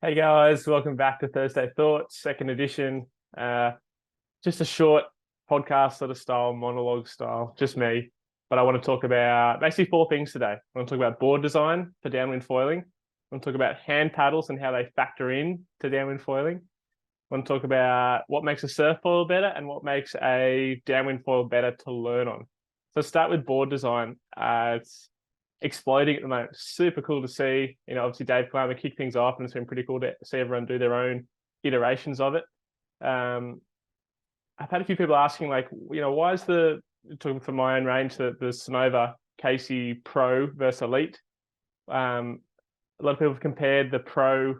Hey guys, welcome back to Thursday Thoughts, second edition. Just a short podcast sort of style, monologue style, just me. But I want to talk about basically four things today. I want to talk about board design for downwind foiling. I want to talk about hand paddles and how they factor in to downwind foiling. I want to talk about what makes a surf foil better and what makes a downwind foil better to learn on. So start with board design. It's exploding at the moment. Super cool to see. Obviously Dave Climber kicked things off, and it's been pretty cool to see everyone do their own iterations of it. I've had a few people asking, like, why is talking from my own range, the Sonova Casey Pro versus Elite? A lot of people have compared the Pro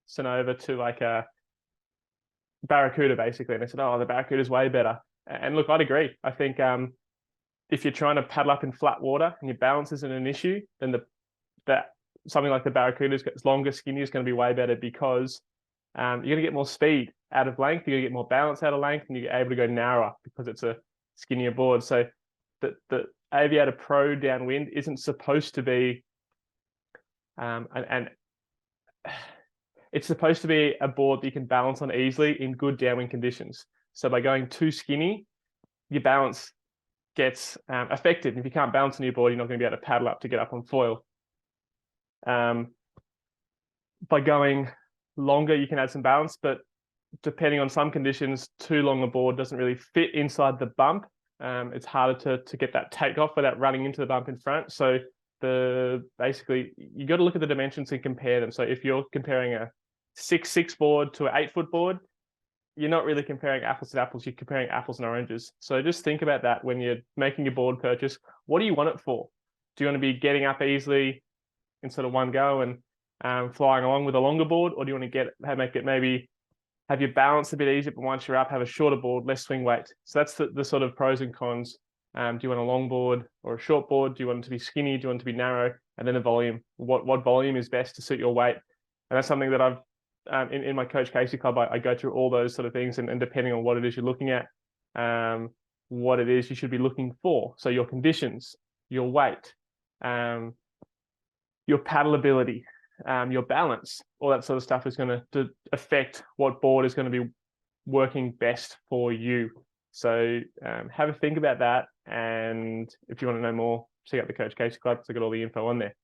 Sonova to like a Barracuda, basically, and they said, "Oh, the Barracuda is way better." And look, I'd agree. I think if you're trying to paddle up in flat water and your balance isn't an issue, then that something like the Barracuda's longer, skinnier is going to be way better because you're going to get more speed out of length, you're going to get more balance out of length, and you're able to go narrower because it's a skinnier board. So the Aviator Pro Downwind isn't supposed to be, and it's supposed to be a board that you can balance on easily in good downwind conditions. So by going too skinny, your balance gets affected. And if you can't balance on your board, you're not going to be able to paddle up to get up on foil. By going longer, you can add some balance, but depending on some conditions, too long a board doesn't really fit inside the bump. It's harder to get that takeoff without running into the bump in front. So basically you got to look at the dimensions and compare them. So if you're comparing a 6'6" board to an 8-foot board, you're not really comparing apples to apples, you're comparing apples and oranges. So just think about that when you're making your board purchase. What do you want it for? Do you want to be getting up easily in sort of one go and flying along with a longer board, or do you want to make it maybe have your balance a bit easier, but once you're up, have a shorter board, less swing weight? So that's the sort of pros and cons. Do you want a long board or a short board? Do you want it to be skinny? Do you want it to be narrow? And then the volume. What volume is best to suit your weight? And that's something that I've in my Coach Casey Club, I go through all those sort of things, and depending on what it is you're looking at, what it is you should be looking for. So your conditions, your weight, your paddle ability, your balance, all that sort of stuff is going to affect what board is going to be working best for you. So have a think about that. And if you want to know more, check out the Coach Casey Club, because I've got all the info on there.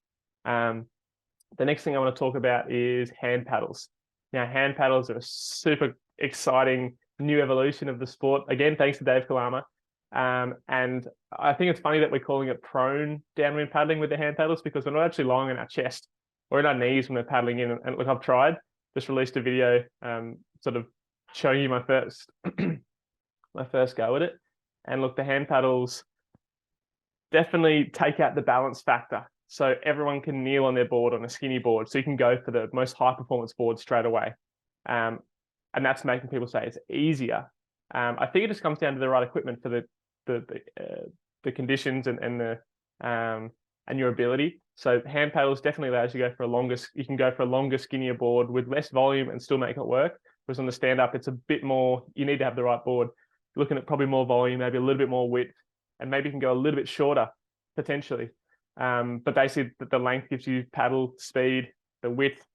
The next thing I want to talk about is hand paddles. Now, hand paddles are a super exciting new evolution of the sport. Again, thanks to Dave Kalama. And I think it's funny that we're calling it prone downwind paddling with the hand paddles, because we're not actually lying on our chest or in our knees when we're paddling in. And look, I've tried, just released a video sort of showing you my first go at it. And look, the hand paddles definitely take out the balance factor. So everyone can kneel on their board on a skinny board. So you can go for the most high performance board straight away. And that's making people say it's easier. I think it just comes down to the right equipment for the conditions and your ability. So hand paddles definitely allows you to go for you can go for a longer, skinnier board with less volume and still make it work. Whereas on the stand up, it's a bit more, you need to have the right board. You're looking at probably more volume, maybe a little bit more width, and maybe you can go a little bit shorter potentially. But basically the length gives you paddle speed, the width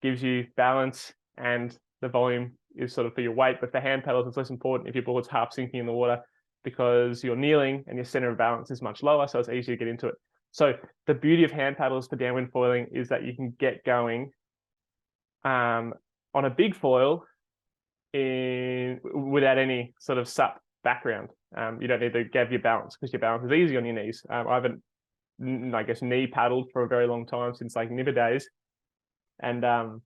gives you balance, and the volume is sort of for your weight. But for hand paddles, it's less important if your board's half sinking in the water, because you're kneeling and your center of balance is much lower, so it's easier to get into it. So the beauty of hand paddles for downwind foiling is that you can get going on a big foil without any sort of sup background. You don't need to have your balance, because your balance is easy on your knees. I haven't, I guess, knee paddled for a very long time, since like nibber days. And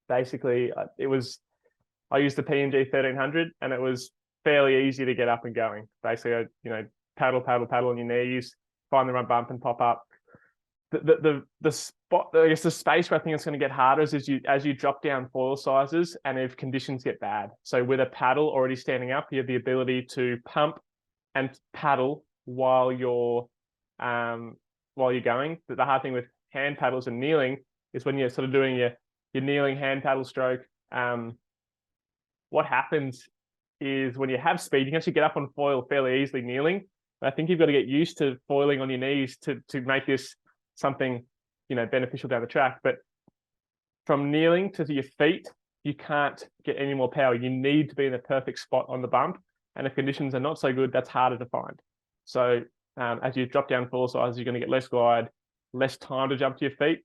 basically I used the P&G 1300, and it was fairly easy to get up and going. Basically, paddle on your knees, find the right bump and pop up. The spot, I guess the space where I think it's going to get harder is as you drop down foil sizes and if conditions get bad. So with a paddle already standing up, you have the ability to pump and paddle while you're going. The hard thing with hand paddles and kneeling is when you're sort of doing your kneeling hand paddle stroke, what happens is when you have speed, you can actually get up on foil fairly easily kneeling. But I think you've got to get used to foiling on your knees to make this something beneficial down the track. But from kneeling to your feet, you can't get any more power. You need to be in the perfect spot on the bump. And if conditions are not so good, that's harder to find. So as you drop down floor size, you're going to get less glide, less time to jump to your feet.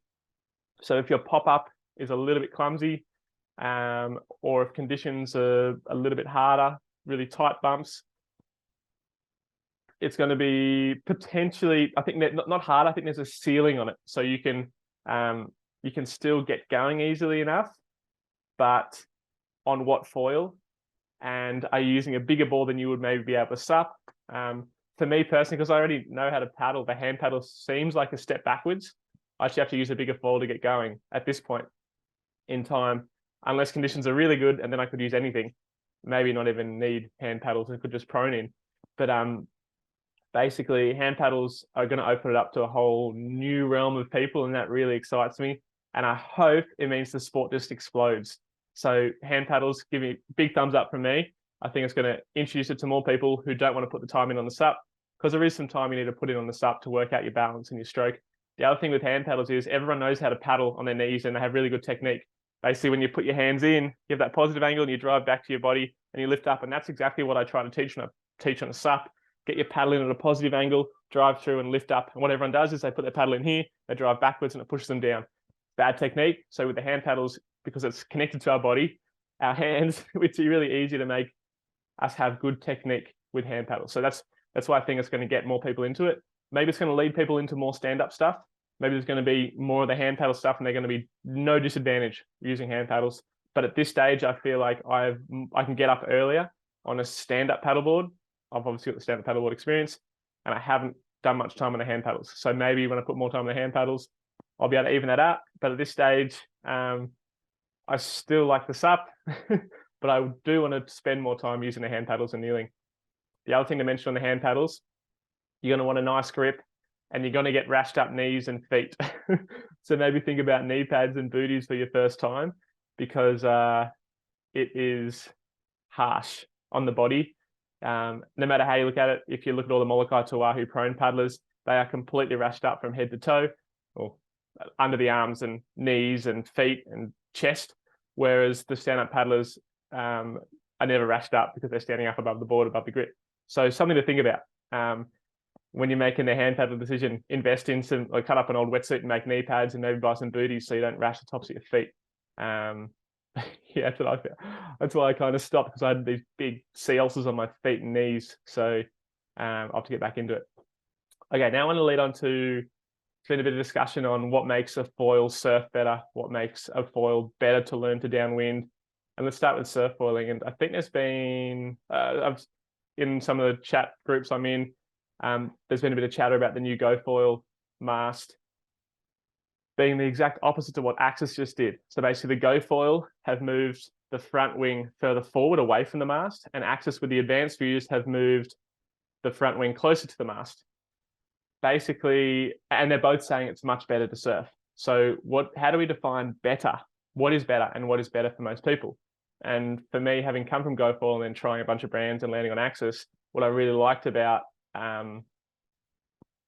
So if your pop-up is a little bit clumsy, or if conditions are a little bit harder, really tight bumps, it's going to be potentially, I think, not hard. I think there's a ceiling on it. So you can still get going easily enough, but on what foil? And are you using a bigger ball than you would maybe be able to sup? For me personally, because I already know how to paddle, the hand paddle seems like a step backwards. I actually have to use a bigger foil to get going at this point in time, unless conditions are really good, and then I could use anything. Maybe not even need hand paddles, I could just prone in. But basically, hand paddles are going to open it up to a whole new realm of people, and that really excites me. And I hope it means the sport just explodes. So hand paddles, give me a big thumbs up from me. I think it's going to introduce it to more people who don't want to put the time in on the sup, because there is some time you need to put in on the sup to work out your balance and your stroke. The other thing with hand paddles is everyone knows how to paddle on their knees and they have really good technique. Basically, when you put your hands in, you have that positive angle and you drive back to your body and you lift up. And that's exactly what I try to teach on a sup. Get your paddle in at a positive angle, drive through and lift up. And what everyone does is they put their paddle in here, they drive backwards and it pushes them down. Bad technique. So with the hand paddles, because it's connected to our body, our hands, it's really easy to make us have good technique with hand paddles. So that's why I think it's going to get more people into it. Maybe it's going to lead people into more stand-up stuff. Maybe there's going to be more of the hand paddle stuff and they're going to be no disadvantage using hand paddles. But at this stage, I feel like I can get up earlier on a stand-up paddleboard. I've obviously got the stand-up paddleboard experience and I haven't done much time on the hand paddles. So maybe when I put more time on the hand paddles, I'll be able to even that out. But at this stage, I still like the sup, but I do want to spend more time using the hand paddles and kneeling. The other thing to mention on the hand paddles, you're going to want a nice grip and you're going to get rashed up knees and feet. So maybe think about knee pads and booties for your first time, because it is harsh on the body. No matter how you look at it, if you look at all the Molokai to Oahu prone paddlers, they are completely rashed up from head to toe, or under the arms and knees and feet and chest, whereas the stand-up paddlers are never rashed up because they're standing up above the board, above the grip. So something to think about. When you're making the hand paddle decision, invest in some, like cut up an old wetsuit and make knee pads and maybe buy some booties so you don't rash the tops of your feet. Yeah, that's what I feel. That's why I kind of stopped, because I had these big sea ulcers on my feet and knees. So I'll have to get back into it. Okay, now I want to lead on to spend a bit of discussion on what makes a foil surf better, what makes a foil better to learn to downwind. And let's start with surf foiling. And I think there's been, in some of the chat groups I'm in, there's been a bit of chatter about the new GoFoil mast being the exact opposite to what Axis just did. So basically the GoFoil have moved the front wing further forward away from the mast, and Axis with the advanced views have moved the front wing closer to the mast. Basically, and they're both saying it's much better to surf. So how do we define better? What is better and what is better for most people? And for me, having come from GoFoil and then trying a bunch of brands and landing on Axis, what I really liked about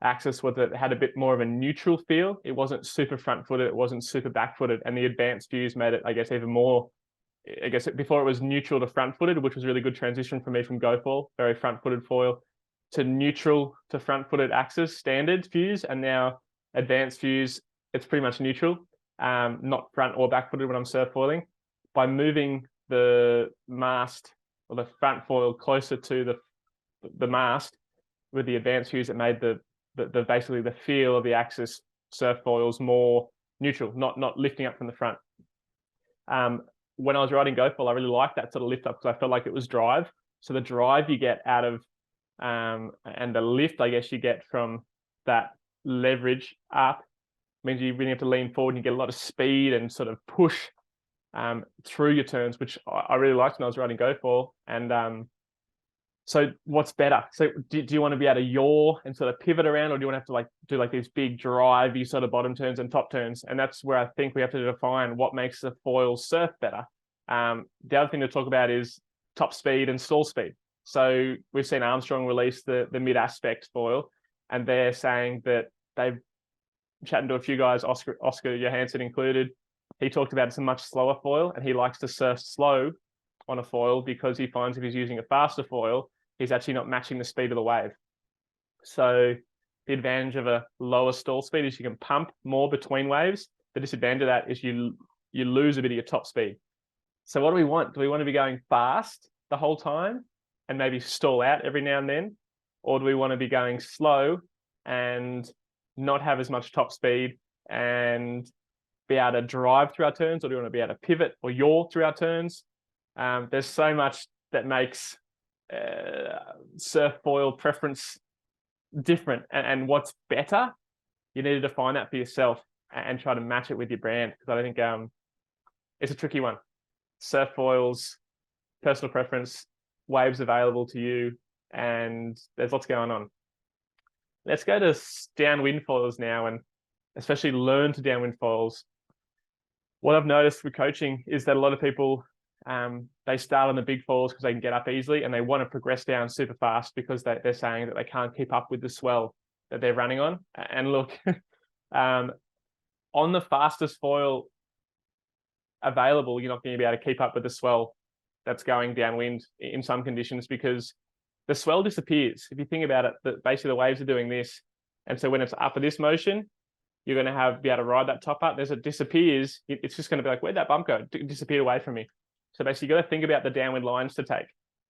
Axis was that it had a bit more of a neutral feel. It wasn't super front-footed, it wasn't super back-footed, and the advanced views made it, I guess, even more, I guess before it was neutral to front-footed, which was a really good transition for me from GoFoil, very front-footed foil, to neutral to front-footed Axis standard views, and now advanced views, it's pretty much neutral, not front or back-footed when I'm surf foiling. By moving the mast or the front foil closer to the mast with the advanced views, it made the basically the feel of the Axis surf foils more neutral, not lifting up from the front. When I was riding GoFoil, I really liked that sort of lift up because I felt like it was drive. So the drive you get out of and the lift, I guess, you get from that leverage up means you really have to lean forward and you get a lot of speed and sort of push through your turns, which I really liked when I was riding GoFoil. And so what's better? So do you want to be able to yaw and sort of pivot around, or do you want to have to do these big drivey sort of bottom turns and top turns? And that's where I think we have to define what makes the foil surf better. The other thing to talk about is top speed and stall speed. So we've seen Armstrong release the mid-aspect foil, and they're saying that they've chatting to a few guys, Oscar Johansson included. he talked about it's a much slower foil, and he likes to surf slow on a foil because he finds if he's using a faster foil, he's actually not matching the speed of the wave. So the advantage of a lower stall speed is you can pump more between waves. The disadvantage of that is you lose a bit of your top speed. So what do we want? Do we want to be going fast the whole time and maybe stall out every now and then? Or do we want to be going slow and not have as much top speed and be able to drive through our turns? Or do we want to be able to pivot or yaw through our turns? There's so much that makes surf foil preference different, and what's better, you need to define that for yourself and try to match it with your brand, because I think it's a tricky one. Surf foils, personal preference, waves available to you, and there's lots going on. Let's go to downwind foils now, and especially learn to downwind foils. What I've noticed with coaching is that a lot of people they start on the big foils because they can get up easily, and they want to progress down super fast because they're saying that they can't keep up with the swell that they're running on. And look, on the fastest foil available, you're not going to be able to keep up with the swell that's going downwind in some conditions, because the swell disappears. If you think about it, basically the waves are doing this. And so when it's up of this motion, you're going to be able to ride that top up. As it disappears, it's just going to be like, where'd that bump go? It disappeared away from me. So basically, you've got to think about the downwind lines to take.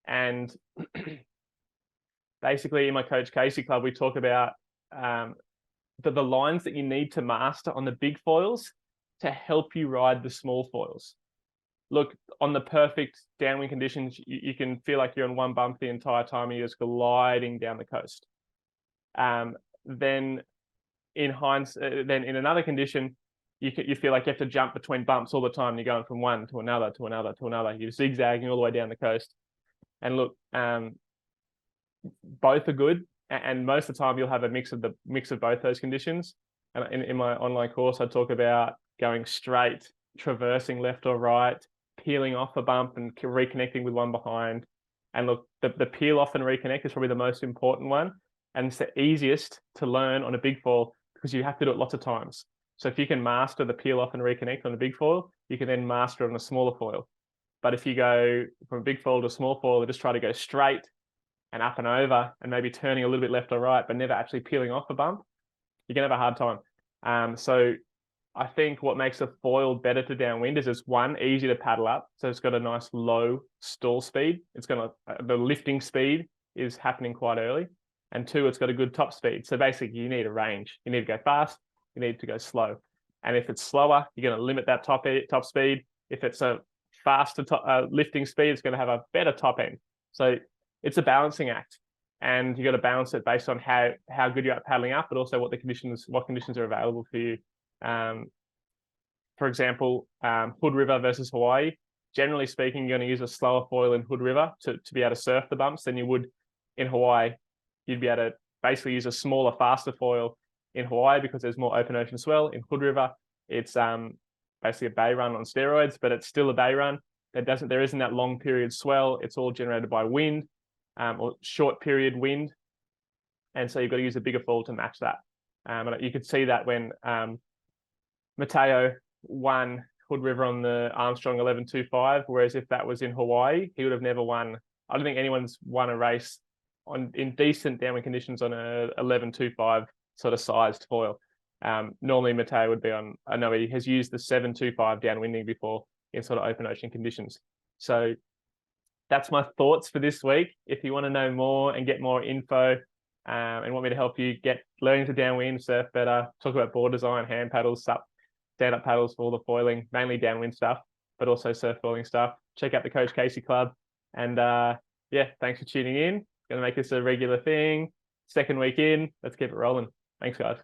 And basically, in my Coach Casey Club, we talk about the lines that you need to master on the big foils to help you ride the small foils. Look, on the perfect downwind conditions, you can feel like you're on one bump the entire time and you're just gliding down the coast. Then in another condition, you feel like you have to jump between bumps all the time. You're going from one to another, to another, to another. You're zigzagging all the way down the coast. And look, both are good. And most of the time you'll have a mix of both those conditions. And in my online course, I talk about going straight, traversing left or right, peeling off a bump and reconnecting with one behind. And look, the peel off and reconnect is probably the most important one. And it's the easiest to learn on a big foil because you have to do it lots of times. So if you can master the peel off and reconnect on a big foil, you can then master it on a smaller foil. But if you go from a big foil to a small foil, just try to go straight and up and over and maybe turning a little bit left or right, but never actually peeling off a bump, you're going to have a hard time. So I think what makes a foil better to downwind is it's one, easy to paddle up. So it's got a nice low stall speed. The lifting speed is happening quite early. And two, it's got a good top speed. So basically you need a range. You need to go fast, you need to go slow. And if it's slower, you're going to limit that top speed. If it's a faster lifting speed, it's going to have a better top end. So it's a balancing act, and you got to balance it based on how good you're at paddling up, but also what conditions are available for you. For example, Hood River versus Hawaii. Generally speaking, you're going to use a slower foil in Hood River to be able to surf the bumps than you would in Hawaii. You'd be able to basically use a smaller, faster foil in Hawaii because there's more open ocean swell. In Hood River, it's basically a bay run on steroids, but it's still a bay run. There isn't that long period swell. It's all generated by wind, or short period wind. And so you've got to use a bigger foil to match that. And you could see that when Mateo won Hood River on the Armstrong 11.25, whereas if that was in Hawaii, he would have never won. I don't think anyone's won a race in decent downwind conditions on a 11.25 sort of sized foil. Normally Mateo would be on, I know he has used the 7.25 downwinding before in sort of open ocean conditions. So that's my thoughts for this week. If you want to know more and get more info and want me to help you get learning to downwind, surf better, talk about board design, hand paddles, stand-up paddles for all the foiling, mainly downwind stuff, but also surf foiling stuff, check out the Coach Casey Club. And yeah, thanks for tuning in. Going to make this a regular thing. Second week in, let's keep it rolling. Thanks, guys.